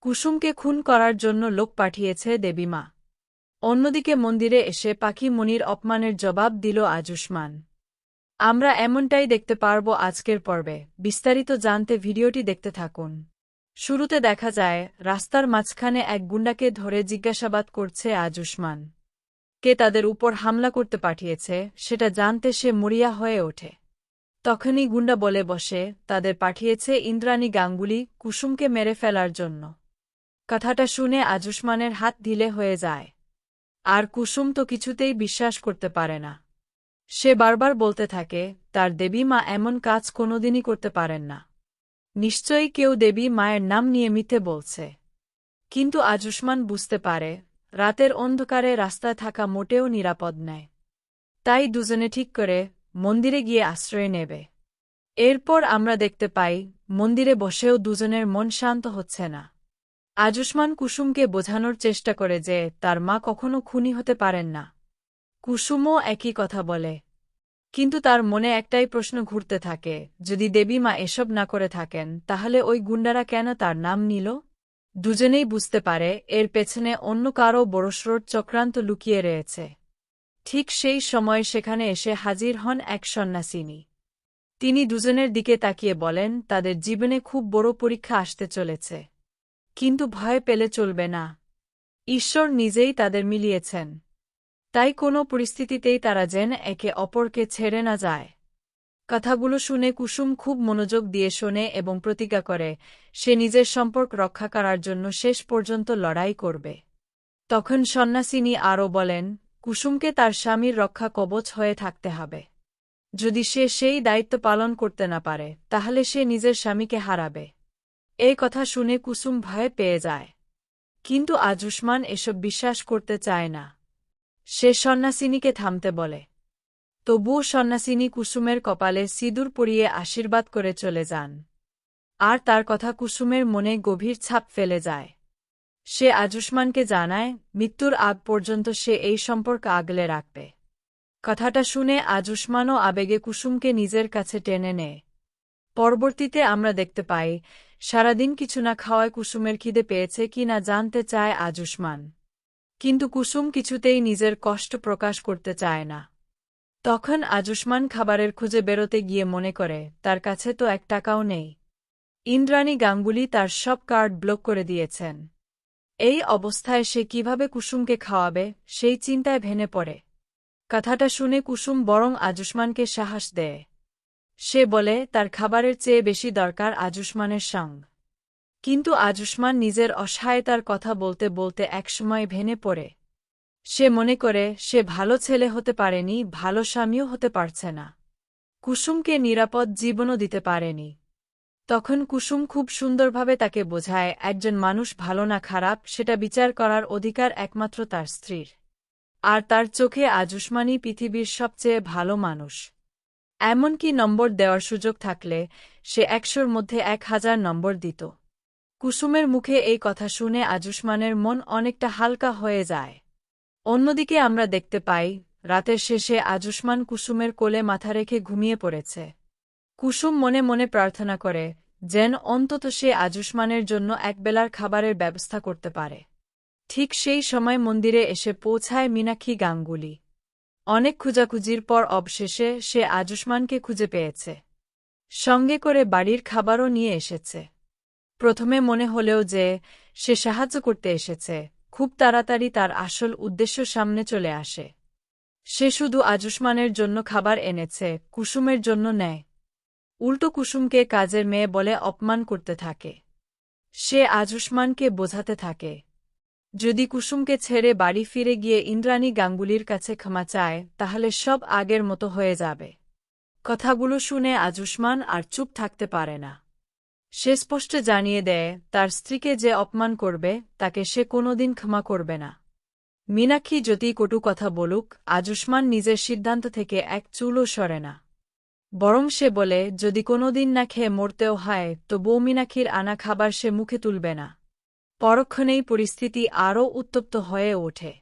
কুসুমকে খুন করার জন্য লোক পাঠিয়েছে দেবীমা। অন্যদিকে মন্দিরে এসে পাখি মনির অপমানের জবাব দিল আজুষ্মান। আমরা এমনটাই দেখতে পারব আজকের পর্বে। বিস্তারিত জানতে ভিডিওটি দেখতে থাকুন। শুরুতে দেখা যায় রাস্তার মাঝখানে এক গুন্ডাকে ধরে জিজ্ঞাসাবাদ করছে আজুষ্মান। কে তাদের উপর হামলা করতে পাঠিয়েছে সেটা জানতে সে মরিয়া হয়ে ওঠে। তখনই গুন্ডা বলে বসে, তাদের পাঠিয়েছে ইন্দ্রাণী গাঙ্গুলি কুসুমকে মেরে ফেলার জন্য। কথাটা শুনে আজুষ্মানের হাত ঢিলে হয়ে যায়। আর কুসুম তো কিছুতেই বিশ্বাস করতে পারে না। সে বারবার বলতে থাকে তার দেবী মা এমন কাজ কোনোদিনই করতে পারেন না। নিশ্চয়ই কেউ দেবী মায়ের নাম নিয়ে মিথ্যে বলছে। কিন্তু আজুষ্মান বুঝতে পারে রাতের অন্ধকারে রাস্তায় থাকা মোটেও নিরাপদ নয়। তাই দুজনে ঠিক করে মন্দিরে গিয়ে আশ্রয় নেবে। এরপর আমরা দেখতে পাই মন্দিরে বসেও দুজনের মন শান্ত হচ্ছে না। আজুষ্মান কুসুমকে বোঝানোর চেষ্টা করে যে তার মা কখনো খুনি হতে পারেন না। কুসুমও একই কথা বলে। কিন্তু তার মনে একটাই প্রশ্ন ঘুরতে থাকে, যদি দেবী মা এসব না করে থাকেন তাহলে ওই গুন্ডারা কেন তার নাম নিল? দুজনেই বুঝতে পারে এর পেছনে অন্য কারও বড়সড় চক্রান্ত লুকিয়ে রয়েছে। ঠিক সেই সময় সেখানে এসে হাজির হন এক সন্ন্যাসিনী। তিনি দুজনের দিকে তাকিয়ে বলেন তাদের জীবনে খুব বড় পরীক্ষা আসতে চলেছে। কিন্তু ভয় পেলে চলবে না। ঈশ্বর নিজেই তাদের মিলিয়েছেন। তাই কোনো পরিস্থিতিতেই তারা যেন একে অপরকে ছেড়ে না যায়। কথাগুলো শুনে কুসুম খুব মনোযোগ দিয়ে শোনে এবং প্রতিজ্ঞা করে সে নিজের সম্পর্ক রক্ষা করার জন্য শেষ পর্যন্ত লড়াই করবে। তখন সন্ন্যাসিনী আরও বলেন কুসুমকে তার স্বামীর রক্ষা কবচ হয়ে থাকতে হবে। যদি সে সেই দায়িত্ব পালন করতে না পারে তাহলে সে নিজের স্বামীকে হারাবে। এই কথা শুনে কুসুম ভয় পেয়ে যায়। কিন্তু আজুষ্মান এসব বিশ্বাস করতে চায় না। সে সন্ন্যাসিনীকে থামতে বলে। তবুও সন্ন্যাসিনী কুসুমের কপালে সিঁদুর পরিয়ে আশীর্বাদ করে চলে যান। আর তার কথা কুসুমের মনে গভীর ছাপ ফেলে যায়। সে আজুষ্মানকে জানায় মৃত্যুর আগ পর্যন্ত সে এই সম্পর্ক আগলে রাখবে। কথাটা শুনে আজুষ্মানও আবেগে কুসুমকে নিজের কাছে টেনে নেয়। পরবর্তীতে আমরা দেখতে পাই সারাদিন কিছু না খাওয়ায় কুসুমের খিদে পেয়েছে কি না জানতে চায় আজুষ্মান। কিন্তু কুসুম কিছুতেই নিজের কষ্ট প্রকাশ করতে চায় না। তখন আজুষ্মান খাবারের খুঁজে বেরোতে গিয়ে মনে করে তার কাছে তো এক টাকাও নেই। ইন্দ্রাণী গাঙ্গুলি তার সব কার্ড ব্লক করে দিয়েছেন। এই অবস্থায় সে কিভাবে কুসুমকে খাওয়াবে সেই চিন্তায় ভেঙে পড়ে। কথাটা শুনে কুসুম বরং আজুষ্মানকে সাহস দেয়। সে বলে তার খাবারের চেয়ে বেশি দরকার আজুষ্মানের সঙ্গ। কিন্তু আজুষ্মান নিজের অসহায়তার কথা বলতে বলতে একসময় ভেঙে পড়ে। সে মনে করে সে ভালো ছেলে হতে পারেনি, ভালো স্বামীও হতে পারছে না। কুসুমকে নিরাপদ জীবনও দিতে পারেনি। তখন কুসুম খুব সুন্দরভাবে তাকে বোঝায় একজন মানুষ ভালো না খারাপ সেটা বিচার করার অধিকার একমাত্র তার স্ত্রীর। আর তার চোখে আজুষ্মানই পৃথিবীর সবচেয়ে ভালো মানুষ। এমনকি নম্বর দেওয়ার সুযোগ থাকলে সে ১০০-র মধ্যে ১,০০০ নম্বর দিত। কুসুমের মুখে এই কথা শুনে আজুষ্মানের মন অনেকটা হালকা হয়ে যায়। অন্যদিকে আমরা দেখতে পাই রাতের শেষে আজুষ্মান কুসুমের কোলে মাথা রেখে ঘুমিয়ে পড়েছে। কুসুম মনে মনে প্রার্থনা করে যেন অন্তত সে আজুষ্মানের জন্য একবেলার খাবারের ব্যবস্থা করতে পারে। ঠিক সেই সময় মন্দিরে এসে পৌঁছায় মীনাক্ষী গাঙ্গুলি। অনেক খোঁজাখুঁজির পর অবশেষে সে আজুষ্মানকে খুঁজে পেয়েছে। সঙ্গে করে বাড়ির খাবারও নিয়ে এসেছে। প্রথমে মনে হলেও যে সে সাহায্য করতে এসেছে, খুব তাড়াতাড়ি তার আসল উদ্দেশ্য সামনে চলে আসে। সে শুধু আজুষ্মানের জন্য খাবার এনেছে, কুসুমের জন্য নেয়। উল্টো কুসুমকে কাজের মেয়ে বলে অপমান করতে থাকে। সে আজুষ্মানকে বোঝাতে থাকে যদি কুসুমকে ছেড়ে বাড়ি ফিরে গিয়ে ইন্দ্রাণী গাঙ্গুলির কাছে ক্ষমা চায় তাহলে সব আগের মতো হয়ে যাবে। কথাগুলো শুনে আজুষ্মান আর চুপ থাকতে পারে না। সে স্পষ্ট জানিয়ে দেয় তার স্ত্রীকে যে অপমান করবে তাকে সে কোনোদিন ক্ষমা করবে না। মীনাক্ষী যতই কটু কথা বলুক, আজুষ্মান নিজের সিদ্ধান্ত থেকে এক চুলও সরে না। বরং সে বলে যদি কোনোদিন না খেয়ে মরতেও হয় তো বউ মীনাক্ষীর আনা খাবার সে মুখে তুলবে না। পরক্ষণেই পরিস্থিতি আরও উত্তপ্ত হয়ে ওঠে।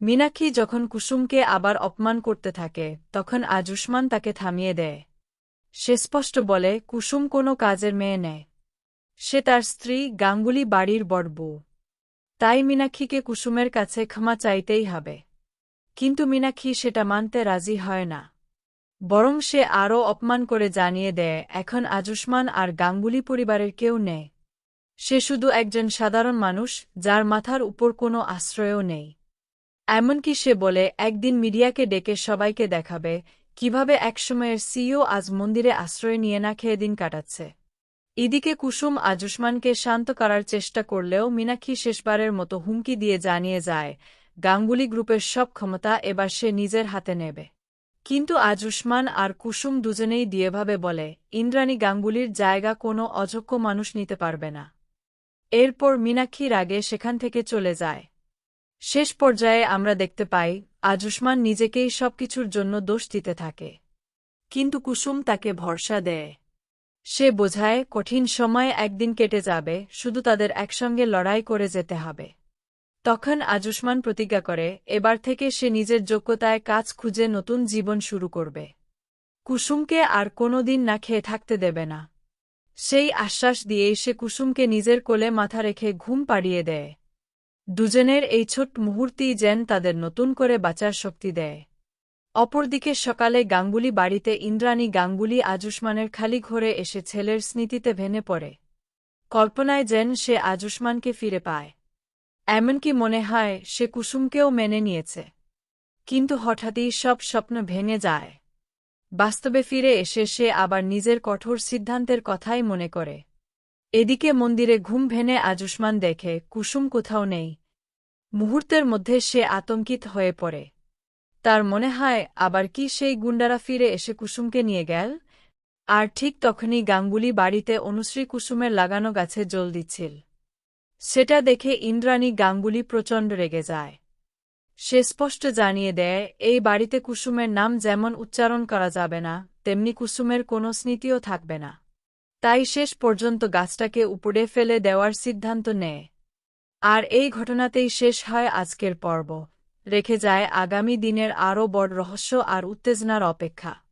মীনাক্ষী যখন কুসুমকে আবার অপমান করতে থাকে তখন আজুষ্মান তাকে থামিয়ে দেয়। সে স্পষ্ট বলে কুসুম কোনো কাজের মেয়ে নেয়। সে তার স্ত্রী, গাঙ্গুলি বাড়ির বড় বউ। তাই মীনাক্ষীকে কুসুমের কাছে ক্ষমা চাইতেই হবে। কিন্তু মীনাক্ষী সেটা মানতে রাজি হয় না। বরং সে আরও অপমান করে জানিয়ে দেয় এখন আজুষ্মান আর গাঙ্গুলি পরিবারের কেউ নেই। সে শুধু একজন সাধারণ মানুষ, যার মাথার উপর কোনো আশ্রয়ও নেই। এমনকি সে বলে একদিন মিডিয়াকে ডেকে সবাইকে দেখাবে কিভাবে একসময়ের সিইও আজ মন্দিরে আশ্রয় নিয়ে না খেয়ে দিন কাটাচ্ছে। এদিকে কুসুম আজুষ্মানকে শান্ত করার চেষ্টা করলেও মীনাক্ষী শেষবারের মতো হুমকি দিয়ে জানিয়ে যায় গাঙ্গুলি গ্রুপের সব ক্ষমতা এবার সে নিজের হাতে নেবে। কিন্তু আজুষ্মান আর কুসুম দুজনেই দিয়েভাবে বলে ইন্দ্রাণী গাঙ্গুলির জায়গা কোনো অযোগ্য মানুষ নিতে পারবে না। এরপর মীনাক্ষী রাগে সেখান থেকে চলে যায়। শেষ পর্যায়ে আমরা দেখতে পাই আজুষ্মান নিজেকেই সবকিছুর জন্য দোষ দিতে থাকে। কিন্তু কুসুম তাকে ভরসা দেয়। সে বোঝায় কঠিন সময় একদিন কেটে যাবে, শুধু তাদের একসঙ্গে লড়াই করে যেতে হবে। তখন আজুষ্মান প্রতিজ্ঞা করে এবার থেকে সে নিজের যোগ্যতায় কাজ খুঁজে নতুন জীবন শুরু করবে। কুসুমকে আর কোনোদিন না খেয়ে থাকতে দেবে না। সেই আশ্বাস দিয়েই সে কুসুমকে নিজের কোলে মাথা রেখে ঘুম পাড়িয়ে দেয়। দুজনের এই ছোট্ট মুহূর্তেই যেন তাদের নতুন করে বাঁচার শক্তি দেয়। অপরদিকে সকালে গাঙ্গুলি বাড়িতে ইন্দ্রাণী গাঙ্গুলি আজুষ্মানের খালি ঘরে এসে ছেলের স্মৃতিতে ভেঙে পড়ে। কল্পনায় যেন সে আজুষ্মানকে ফিরে পায়। এমনকি মনে হয় সে কুসুমকেও মেনে নিয়েছে। কিন্তু হঠাৎই সব স্বপ্ন ভেঙে যায়। বাস্তবে ফিরে এসে সে আবার নিজের কঠোর সিদ্ধান্তের কথাই মনে করে। এদিকে মন্দিরে ঘুম ভেঙে আজুষ্মান দেখে কুসুম কোথাও নেই। মুহূর্তের মধ্যে সে আতঙ্কিত হয়ে পড়ে। তার মনে হয় আবার কি সেই গুন্ডারা ফিরে এসে কুসুমকে নিয়ে গেল। আর ঠিক তখনই গাঙ্গুলি বাড়িতে অনুশ্রী কুসুমের লাগানো গাছে জল দিচ্ছিল। সেটা দেখে ইন্দ্রাণী গাঙ্গুলি প্রচণ্ড রেগে যায়। সে স্পষ্ট জানিয়ে দেয় এই বাড়িতে কুসুমের নাম যেমন উচ্চারণ করা যাবে না, তেমনি কুসুমের কোনো স্মৃতিও থাকবে না। তাই শেষ পর্যন্ত গাছটাকে উপড়ে ফেলে দেওয়ার সিদ্ধান্ত নেয়। আর এই ঘটনাতেই শেষ হয় আজকের পর্ব। রেখে যায় আগামী দিনের আরও বড় রহস্য আর উত্তেজনার অপেক্ষা।